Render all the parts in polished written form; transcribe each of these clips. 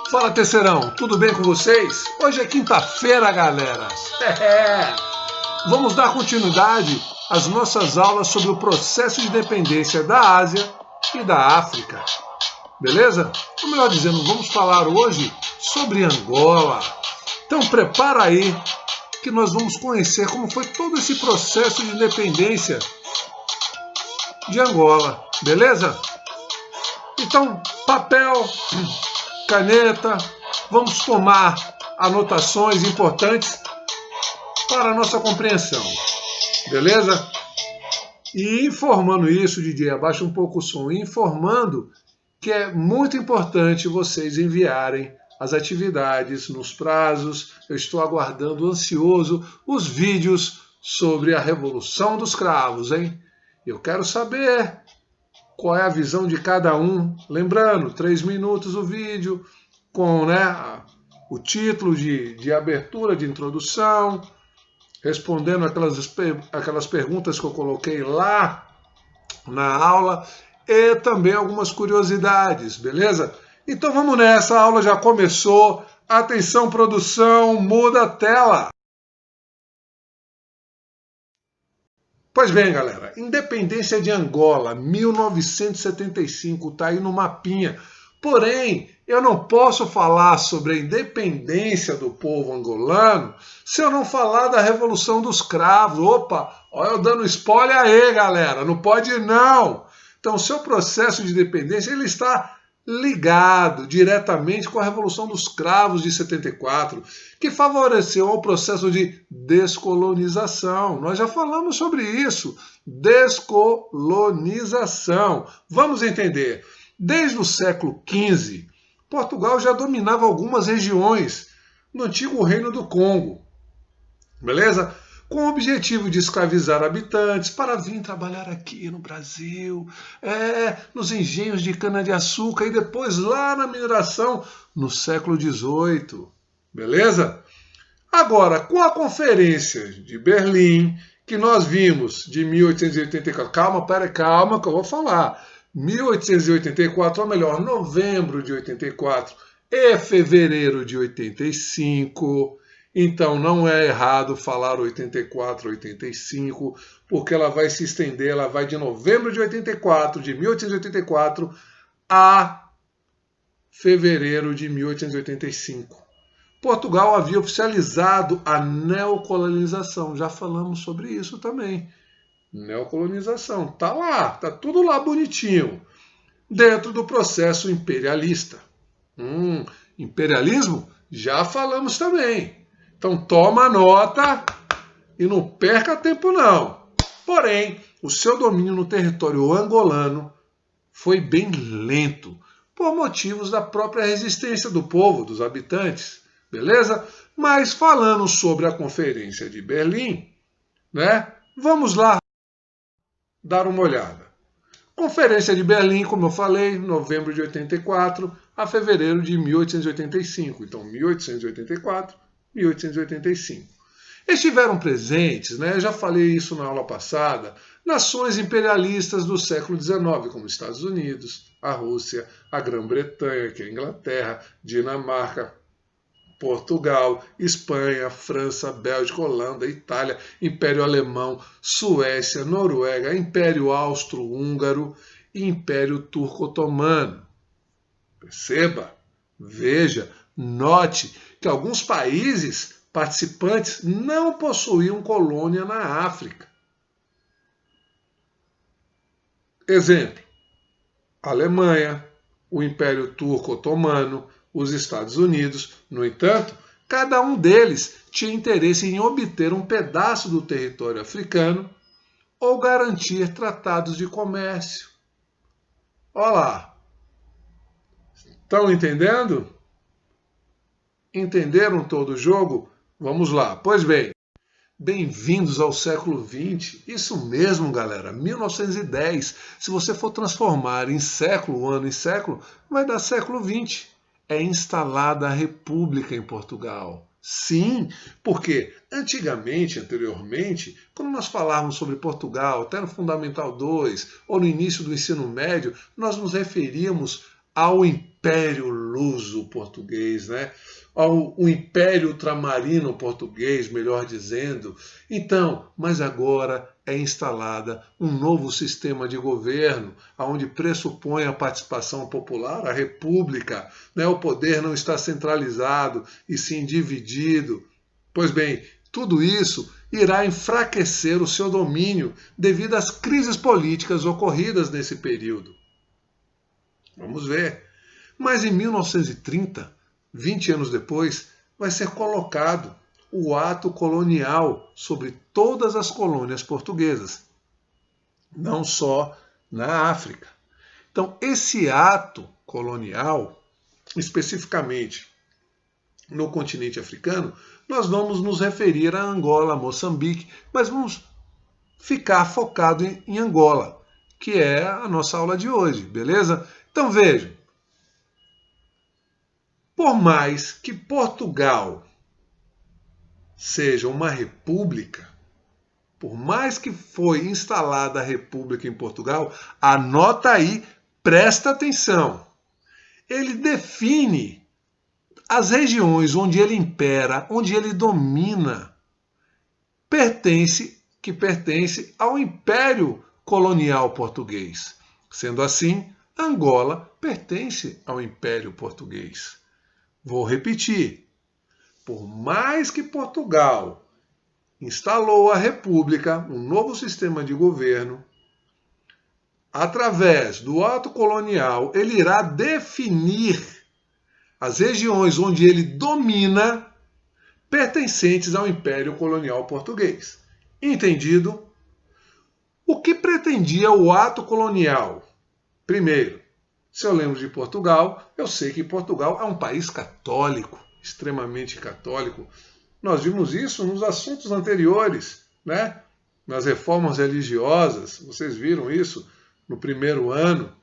Fala, terceirão, tudo bem com vocês? Hoje é quinta-feira, galera. Vamos dar continuidade às nossas aulas sobre o processo de independência da Ásia e da África. Beleza? Ou melhor dizendo, vamos falar hoje sobre Angola. Então prepara aí que nós vamos conhecer como foi todo esse processo de independência de Angola. Beleza? Então, papel, caneta, vamos tomar anotações importantes para a nossa compreensão, beleza? E informando isso, DJ, abaixa um pouco o som, informando que é muito importante vocês enviarem as atividades nos prazos. Eu estou aguardando ansioso os vídeos sobre a Revolução dos Cravos, hein? Eu quero saber qual é a visão de cada um. Lembrando, 3 minutos o vídeo, com o título de abertura, de introdução, respondendo aquelas perguntas que eu coloquei lá na aula, e também algumas curiosidades, beleza? Então vamos nessa, a aula já começou. Atenção, produção, muda a tela. Pois bem, galera, independência de Angola, 1975, tá aí no mapinha. Porém, eu não posso falar sobre a independência do povo angolano se eu não falar da Revolução dos Cravos. Opa, olha eu dando spoiler aí, galera, não pode não. Então, o seu processo de independência ele está ligado diretamente com a Revolução dos Cravos de 74, que favoreceu o processo de descolonização. Nós já falamos sobre isso, descolonização. Vamos entender. Desde o século XV, Portugal já dominava algumas regiões no antigo Reino do Congo, beleza? Com o objetivo de escravizar habitantes para vir trabalhar aqui no Brasil, nos engenhos de cana-de-açúcar e depois lá na mineração no século XVIII, beleza? Agora, com a Conferência de Berlim, que nós vimos de 1884, calma que eu vou falar, 1884, ou melhor, novembro de 84 e fevereiro de 85, então não é errado falar 84, 85, porque ela vai se estender, ela vai de novembro de 84, de 1884, a fevereiro de 1885. Portugal havia oficializado a neocolonização, já falamos sobre isso também. Neocolonização, tá lá, tá tudo lá bonitinho, dentro do processo imperialista. Imperialismo? Já falamos também. Então toma nota e não perca tempo não. Porém, o seu domínio no território angolano foi bem lento, por motivos da própria resistência do povo, dos habitantes, beleza? Mas falando sobre a Conferência de Berlim, vamos lá dar uma olhada. Conferência de Berlim, como eu falei, novembro de 84 a fevereiro de 1885. Então, 1884, 1885. Estiveram presentes, eu já falei isso na aula passada, nações imperialistas do século XIX, como os Estados Unidos, a Rússia, a Grã-Bretanha, que é a Inglaterra, Dinamarca, Portugal, Espanha, França, Bélgica, Holanda, Itália, Império Alemão, Suécia, Noruega, Império Austro-Húngaro e Império Turco-Otomano. Perceba, veja, note que alguns países participantes não possuíam colônia na África. Exemplo, a Alemanha, o Império Turco-Otomano, os Estados Unidos. No entanto, cada um deles tinha interesse em obter um pedaço do território africano ou garantir tratados de comércio. Olha lá. Estão entendendo? Entenderam todo o jogo? Vamos lá. Pois bem, bem-vindos ao século XX. Isso mesmo, galera, 1910. Se você for transformar em século, ano em século, vai dar século XX. É instalada a República em Portugal. Sim, porque anteriormente, quando nós falávamos sobre Portugal, até no Fundamental 2 ou no início do ensino médio, nós nos referíamos ao Império Império Luso-Português, né? O Império Ultramarino Português, melhor dizendo. Então, mas agora é instalada um novo sistema de governo, onde pressupõe a participação popular, a república, né? O poder não está centralizado e sim dividido. Pois bem, tudo isso irá enfraquecer o seu domínio devido às crises políticas ocorridas nesse período. Vamos ver. Mas em 1930, 20 anos depois, vai ser colocado o ato colonial sobre todas as colônias portuguesas, não só na África. Então, esse ato colonial, especificamente no continente africano, nós vamos nos referir a Angola, Moçambique, mas vamos ficar focado em Angola, que é a nossa aula de hoje, beleza? Então vejam, por mais que Portugal seja uma república, por mais que foi instalada a república em Portugal, anota aí, presta atenção, ele define as regiões onde ele impera, onde ele domina, que pertence ao Império Colonial Português. Sendo assim, Angola pertence ao Império Português. Vou repetir. Por mais que Portugal instalou a República, um novo sistema de governo, através do ato colonial, ele irá definir as regiões onde ele domina, pertencentes ao Império Colonial Português. Entendido? O que pretendia o ato colonial? Primeiro, se eu lembro de Portugal, eu sei que Portugal é um país católico, extremamente católico. Nós vimos isso nos assuntos anteriores, né? Nas reformas religiosas, vocês viram isso no primeiro ano.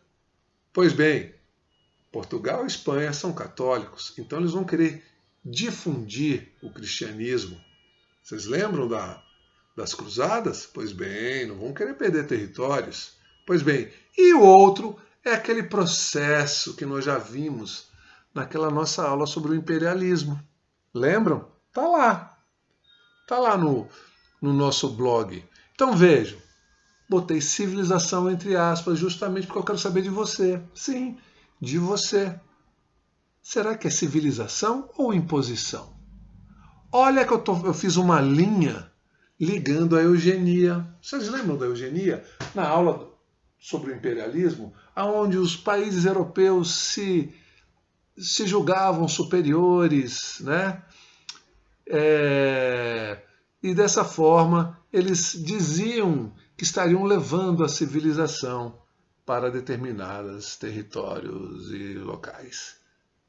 Pois bem, Portugal e Espanha são católicos, então eles vão querer difundir o cristianismo. Vocês lembram das cruzadas? Pois bem, não vão querer perder territórios. Pois bem, e o outro é aquele processo que nós já vimos naquela nossa aula sobre o imperialismo. Lembram? Está lá. Está lá no nosso blog. Então vejam, botei civilização entre aspas justamente porque eu quero saber de você. Sim, de você. Será que é civilização ou imposição? Olha que eu fiz uma linha ligando a eugenia. Vocês lembram da eugenia? Na aula sobre o imperialismo, onde os países europeus se julgavam superiores, né? E dessa forma eles diziam que estariam levando a civilização para determinados territórios e locais.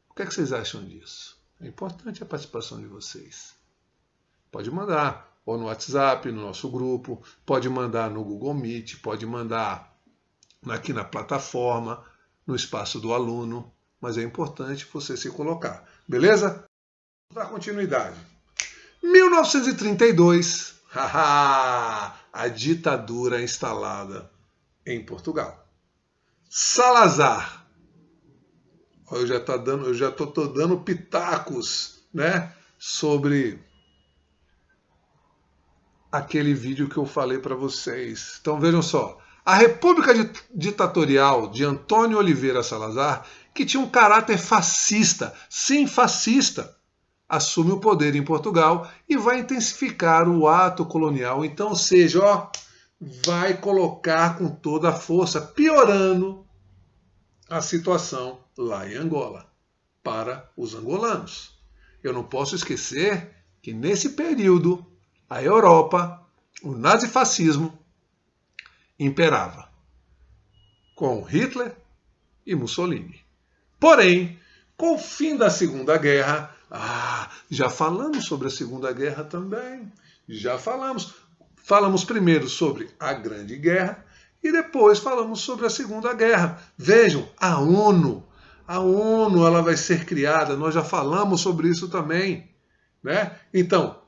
O que é que vocês acham disso? É importante a participação de vocês. Pode mandar, ou no WhatsApp, no nosso grupo, pode mandar no Google Meet, pode mandar aqui na plataforma, no espaço do aluno, mas é importante você se colocar. Beleza? Vamos dar continuidade. 1932, a ditadura instalada em Portugal. Salazar. Eu já estou dando pitacos, né, sobre aquele vídeo que eu falei para vocês. Então vejam só. A República Ditatorial de Antônio Oliveira Salazar, que tinha um caráter fascista, sim, fascista, assume o poder em Portugal e vai intensificar o ato colonial. Então, ou seja, vai colocar com toda a força, piorando a situação lá em Angola, para os angolanos. Eu não posso esquecer que nesse período, a Europa, o nazifascismo, imperava, com Hitler e Mussolini. Porém, com o fim da Segunda Guerra, já falamos sobre a Segunda Guerra também, já falamos. Falamos primeiro sobre a Grande Guerra e depois falamos sobre a Segunda Guerra. Vejam, a ONU ela vai ser criada, nós já falamos sobre isso também, né? Então,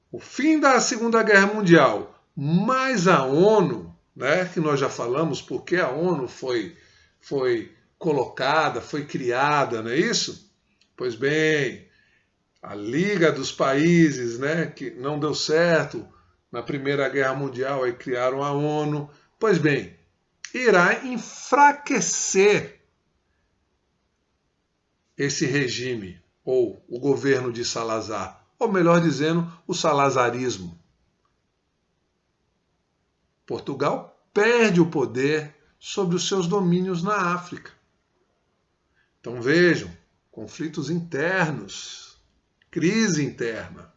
o fim da Segunda Guerra Mundial, mais a ONU, né, que nós já falamos, porque a ONU foi colocada, foi criada, não é isso? Pois bem, a Liga dos Países, né, que não deu certo na Primeira Guerra Mundial, aí criaram a ONU. Pois bem, irá enfraquecer esse regime, ou o governo de Salazar, ou melhor dizendo, o salazarismo. Portugal perde o poder sobre os seus domínios na África. Então vejam, conflitos internos, crise interna.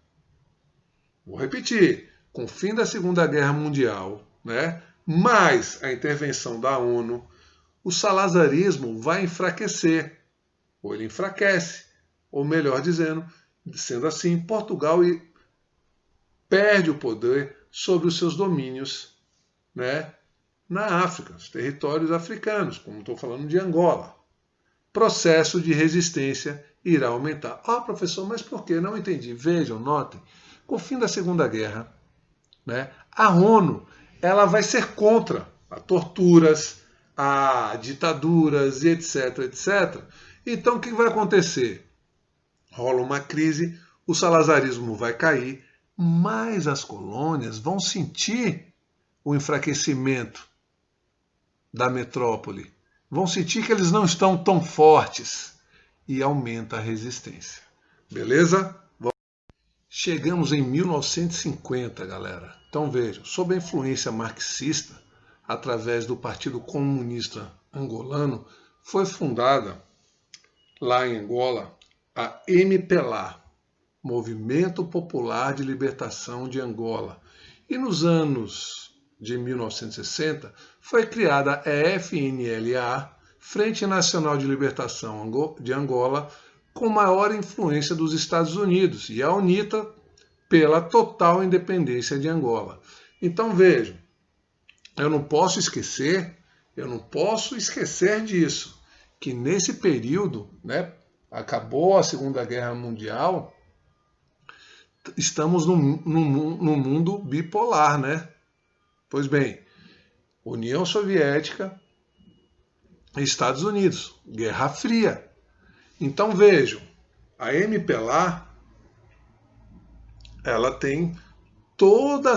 Vou repetir, com o fim da Segunda Guerra Mundial, né, mais a intervenção da ONU, o salazarismo vai enfraquecer, ou ele enfraquece, ou melhor dizendo, sendo assim, Portugal perde o poder sobre os seus domínios, né, na África, os territórios africanos, como estou falando de Angola. Processo de resistência irá aumentar. Professor, mas por que? Não entendi. Vejam, notem, com o fim da Segunda Guerra, né, a ONU ela vai ser contra a torturas, a ditaduras e etc, etc. Então, o que vai acontecer? Rola uma crise, o salazarismo vai cair, mas as colônias vão sentir o enfraquecimento da metrópole. Vão sentir que eles não estão tão fortes e aumenta a resistência. Beleza? Chegamos em 1950, galera. Então vejam, sob a influência marxista, através do Partido Comunista Angolano, foi fundada lá em Angola a MPLA, Movimento Popular de Libertação de Angola. E nos anos de 1960 foi criada a FNLA, Frente Nacional de Libertação de Angola, com maior influência dos Estados Unidos, e a UNITA pela total independência de Angola. Então vejam, eu não posso esquecer disso, que nesse período, né, acabou a Segunda Guerra Mundial, estamos num mundo bipolar, né? Pois bem, União Soviética e Estados Unidos, Guerra Fria. Então vejam, a MPLA ela tem toda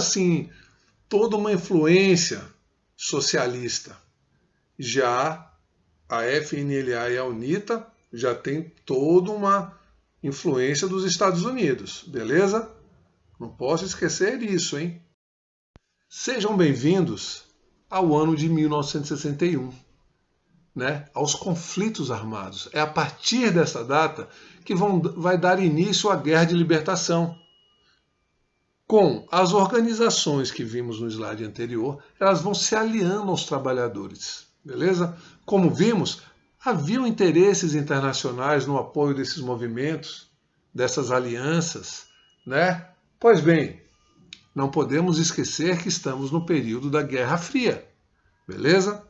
uma influência socialista. Já a FNLA e a UNITA já tem toda uma influência dos Estados Unidos, beleza? Não posso esquecer disso, hein? Sejam bem-vindos ao ano de 1961, né? Aos conflitos armados. É a partir dessa data que vai dar início à Guerra de Libertação. Com as organizações que vimos no slide anterior, elas vão se aliando aos trabalhadores, beleza? Como vimos, haviam interesses internacionais no apoio desses movimentos, dessas alianças, né? Pois bem, não podemos esquecer que estamos no período da Guerra Fria, beleza?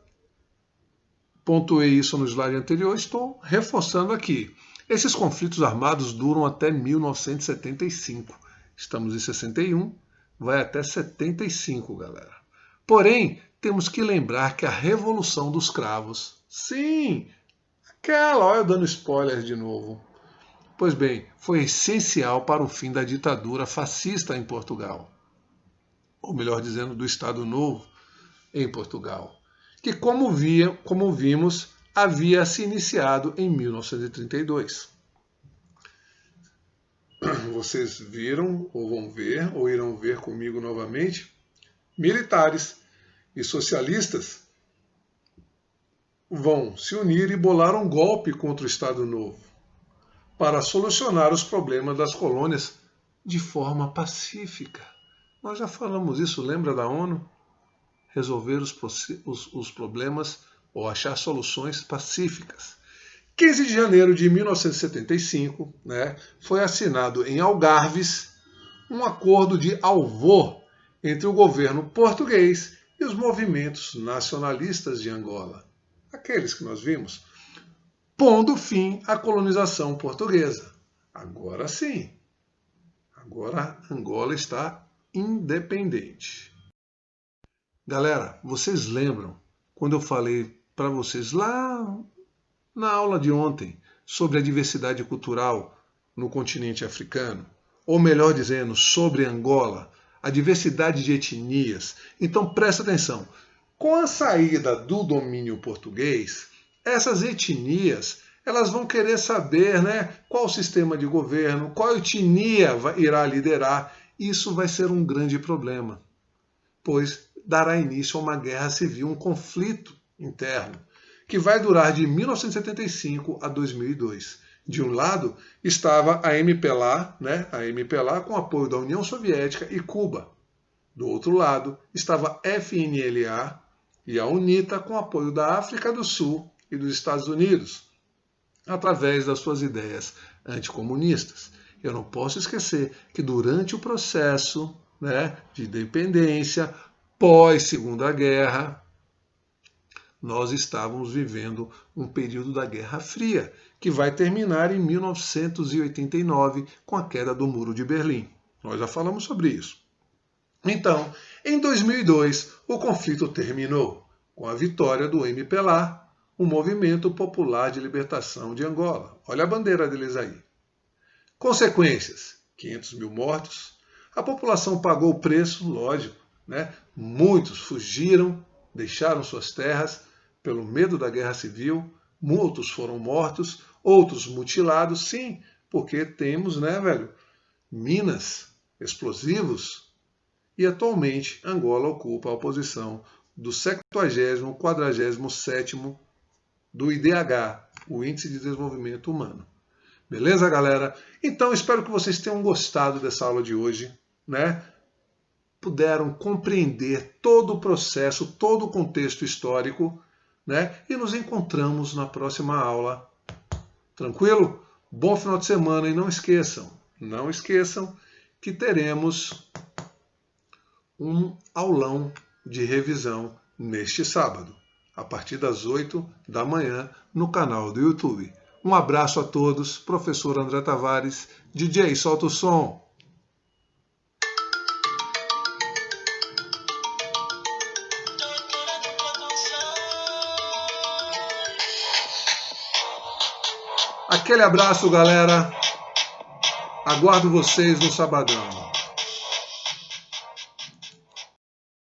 Pontuei isso no slide anterior, estou reforçando aqui. Esses conflitos armados duram até 1975. Estamos em 61, vai até 75, galera. Porém, temos que lembrar que a Revolução dos Cravos, sim, aquela, olha eu dando spoilers de novo, pois bem, foi essencial para o fim da ditadura fascista em Portugal. Ou melhor dizendo, do Estado Novo em Portugal, que como vimos, havia se iniciado em 1932. Vocês viram, ou vão ver, ou irão ver comigo novamente, militares e socialistas vão se unir e bolar um golpe contra o Estado Novo para solucionar os problemas das colônias de forma pacífica. Nós já falamos isso, lembra da ONU? Resolver os problemas ou achar soluções pacíficas. 15 de janeiro de 1975, né, foi assinado em Algarves um acordo de alvor entre o governo português e os movimentos nacionalistas de Angola, aqueles que nós vimos, pondo fim à colonização portuguesa. Agora sim, agora Angola está independente. Galera, vocês lembram quando eu falei para vocês lá na aula de ontem sobre a diversidade cultural no continente africano, ou melhor dizendo, sobre Angola, a diversidade de etnias. Então presta atenção, com a saída do domínio português, essas etnias elas vão querer saber, né, qual o sistema de governo, qual etnia irá liderar. Isso vai ser um grande problema, pois dará início a uma guerra civil, um conflito interno, que vai durar de 1975 a 2002. De um lado estava a MPLA, a MPLA com apoio da União Soviética e Cuba. Do outro lado estava a FNLA e a UNITA com apoio da África do Sul e dos Estados Unidos, através das suas ideias anticomunistas. Eu não posso esquecer que durante o processo de independência, pós-Segunda Guerra, nós estávamos vivendo um período da Guerra Fria, que vai terminar em 1989 com a queda do Muro de Berlim. Nós já falamos sobre isso. Então, em 2002, o conflito terminou com a vitória do MPLA, o Movimento Popular de Libertação de Angola. Olha a bandeira deles aí. Consequências: 500 mil mortos. A população pagou o preço, lógico, Muitos fugiram, deixaram suas terras pelo medo da guerra civil. Muitos foram mortos, outros mutilados, sim, porque temos, minas, explosivos. E atualmente Angola ocupa a posição do 70º, 47º do IDH, o Índice de Desenvolvimento Humano. Beleza, galera? Então, espero que vocês tenham gostado dessa aula de hoje, Puderam compreender todo o processo, todo o contexto histórico, E nos encontramos na próxima aula. Tranquilo? Bom final de semana e não esqueçam que teremos um aulão de revisão neste sábado, a partir das 8 da manhã, no canal do YouTube. Um abraço a todos, professor André Tavares, DJ, solta o som. Aquele abraço, galera. Aguardo vocês no sabadão.